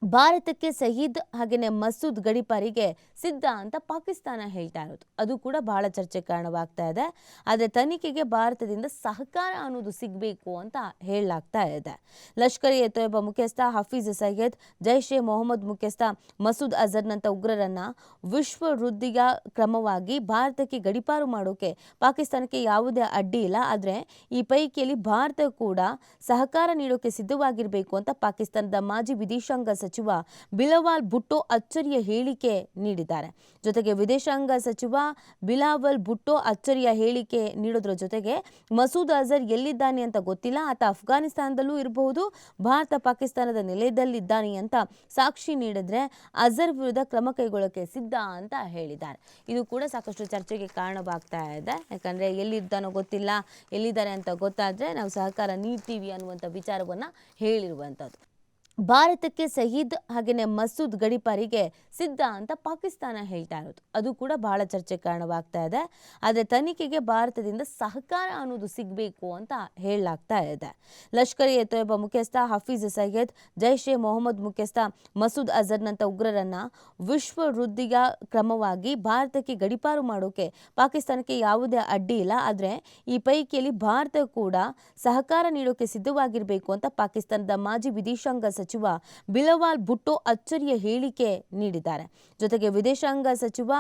ಭಾರತಕ್ಕೆ ಸಯೀದ್ ಹಾಗೆಯೇ ಮಸೂದ್ ಗಡೀಪಾರಿಗೆ ಸಿದ್ಧ ಅಂತ ಪಾಕಿಸ್ತಾನ ಹೇಳ್ತಾ ಇರೋದು ಅದು ಕೂಡ ಬಹಳ ಚರ್ಚೆಗೆ ಕಾರಣವಾಗ್ತಾ ಇದೆ. ಆದರೆ ತನಿಖೆಗೆ ಭಾರತದಿಂದ ಸಹಕಾರ ಅನ್ನೋದು ಸಿಗಬೇಕು ಅಂತ ಹೇಳಲಾಗ್ತಾ ಇದೆ. ಲಷ್ಕರ್ ಎ ತೊಯ್ಬಾ ಮುಖ್ಯಸ್ಥ ಹಫೀಜ್ ಸಯ್ಯದ್, ಜೈಷ್ ಎ ಮೊಹಮ್ಮದ್ ಮುಖ್ಯಸ್ಥ ಮಸೂದ್ ಅಜರ್ನಂಥ ಉಗ್ರರನ್ನ ವಿಶ್ವ ವೃದ್ಧಿಯ ಕ್ರಮವಾಗಿ ಭಾರತಕ್ಕೆ ಗಡೀಪಾರು ಮಾಡೋಕೆ ಪಾಕಿಸ್ತಾನಕ್ಕೆ ಯಾವುದೇ ಅಡ್ಡಿ ಇಲ್ಲ. ಆದರೆ ಈ ಪೈಕಿಯಲ್ಲಿ ಭಾರತ ಕೂಡ ಸಹಕಾರ ನೀಡೋಕೆ ಸಿದ್ಧವಾಗಿರಬೇಕು ಅಂತ ಪಾಕಿಸ್ತಾನದ ಮಾಜಿ ವಿದೇಶಾಂಗ ಸಚಿವ ಬಿಲಾವಲ್ ಭುಟ್ಟೋ ಅಚ್ಚರಿಯ ಹೇಳಿಕೆ ನೀಡಿದ್ದಾರೆ. ಜೊತೆಗೆ ವಿದೇಶಾಂಗ ಸಚಿವ ಬಿಲಾವಲ್ ಭುಟ್ಟೋ ಅಚ್ಚರಿಯ ಹೇಳಿಕೆ ನೀಡೋದ್ರ ಜೊತೆಗೆ ಮಸೂದ್ ಅಜರ್ ಎಲ್ಲಿದ್ದಾನೆ ಅಂತ ಗೊತ್ತಿಲ್ಲ, ಆತ ಅಫ್ಘಾನಿಸ್ತಾನದಲ್ಲೂ ಇರಬಹುದು, ಭಾರತ ಪಾಕಿಸ್ತಾನದ ನೆಲೆಯದಲ್ಲಿದ್ದಾನೆ ಅಂತ ಸಾಕ್ಷಿ ನೀಡಿದ್ರೆ ಅಜರ್ ವಿರುದ್ಧ ಕ್ರಮ ಕೈಗೊಳ್ಳೋಕೆ ಸಿದ್ಧ ಅಂತ ಹೇಳಿದ್ದಾರೆ. ಇದು ಕೂಡ ಸಾಕಷ್ಟು ಚರ್ಚೆಗೆ ಕಾರಣವಾಗ್ತಾ ಇದೆ. ಯಾಕಂದ್ರೆ ಎಲ್ಲಿದ್ದಾನೋ ಗೊತ್ತಿಲ್ಲ, ಎಲ್ಲಿದ್ದಾರೆ ಅಂತ ಗೊತ್ತಾದ್ರೆ ನಾವು ಸಹಕಾರ ನೀಡ್ತೀವಿ ಅನ್ನುವಂಥ ವಿಚಾರವನ್ನ ಹೇಳಿರುವಂಥದ್ದು. ಭಾರತಕ್ಕೆ ಸಯೀದ್ ಹಾಗೆಯೇ ಮಸೂದ್ ಗಡೀಪಾರಿಗೆ ಸಿದ್ಧ ಅಂತ ಪಾಕಿಸ್ತಾನ ಹೇಳ್ತಾ ಇರೋದು ಅದು ಕೂಡ ಬಹಳ ಚರ್ಚೆಗೆ ಕಾರಣವಾಗ್ತಾ ಇದೆ. ಆದರೆ ತನಿಖೆಗೆ ಭಾರತದಿಂದ ಸಹಕಾರ ಅನ್ನೋದು ಸಿಗಬೇಕು ಅಂತ ಹೇಳಲಾಗ್ತಾ ಇದೆ. ಲಷ್ಕರ್ ಎ ತೊಯ್ಬಾ ಮುಖ್ಯಸ್ಥ ಹಫೀಜ್ ಸಯ್ಯದ್, ಜೈಷ್ ಎ ಮೊಹಮ್ಮದ್ ಮುಖ್ಯಸ್ಥ ಮಸೂದ್ ಅಜರ್ನಂಥ ಉಗ್ರರನ್ನ ವಿಶ್ವ ವೃದ್ಧಿಯ ಕ್ರಮವಾಗಿ ಭಾರತಕ್ಕೆ ಗಡೀಪಾರು ಮಾಡೋಕೆ ಪಾಕಿಸ್ತಾನಕ್ಕೆ ಯಾವುದೇ ಅಡ್ಡಿ ಇಲ್ಲ. ಆದರೆ ಈ ಪೈಕಿಯಲ್ಲಿ ಭಾರತ ಕೂಡ ಸಹಕಾರ ನೀಡೋಕೆ ಸಿದ್ಧವಾಗಿರಬೇಕು ಅಂತ ಪಾಕಿಸ್ತಾನದ ಮಾಜಿ ವಿದೇಶಾಂಗ ಸಚಿವ ಬಿಲಾವಲ್ ಭುಟ್ಟೋ ಅಚ್ಚರಿಯ ಹೇಳಿಕೆ ನೀಡಿದ್ದಾರೆ. ಜೊತೆಗೆ ವಿದೇಶಾಂಗ ಸಚಿವ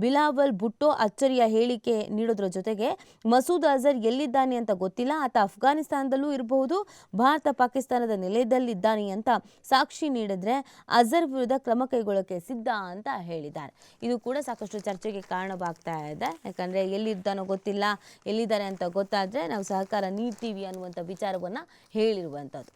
ಬಿಲಾವಲ್ ಭುಟ್ಟೋ ಅಚ್ಚರಿಯ ಹೇಳಿಕೆ ನೀಡೋದ್ರ ಜೊತೆಗೆ ಮಸೂದ್ ಅಜರ್ ಎಲ್ಲಿದ್ದಾನೆ ಅಂತ ಗೊತ್ತಿಲ್ಲ, ಆತ ಅಫ್ಘಾನಿಸ್ತಾನದಲ್ಲೂ ಇರಬಹುದು, ಭಾರತ ಪಾಕಿಸ್ತಾನದ ನೆಲೆಯದಲ್ಲಿದ್ದಾನೆ ಅಂತ ಸಾಕ್ಷಿ ನೀಡಿದ್ರೆ ಅಜರ್ ವಿರುದ್ಧ ಕ್ರಮ ಕೈಗೊಳ್ಳೋಕೆ ಸಿದ್ಧ ಅಂತ ಹೇಳಿದ್ದಾರೆ. ಇದು ಕೂಡ ಸಾಕಷ್ಟು ಚರ್ಚೆಗೆ ಕಾರಣವಾಗ್ತಾ ಇದೆ. ಯಾಕಂದ್ರೆ ಎಲ್ಲಿದ್ದಾನೋ ಗೊತ್ತಿಲ್ಲ, ಎಲ್ಲಿದ್ದಾರೆ ಅಂತ ಗೊತ್ತಾದ್ರೆ ನಾವು ಸಹಕಾರ ನೀಡ್ತೀವಿ ಅನ್ನುವಂಥ ವಿಚಾರವನ್ನ ಹೇಳಿರುವಂಥದ್ದು.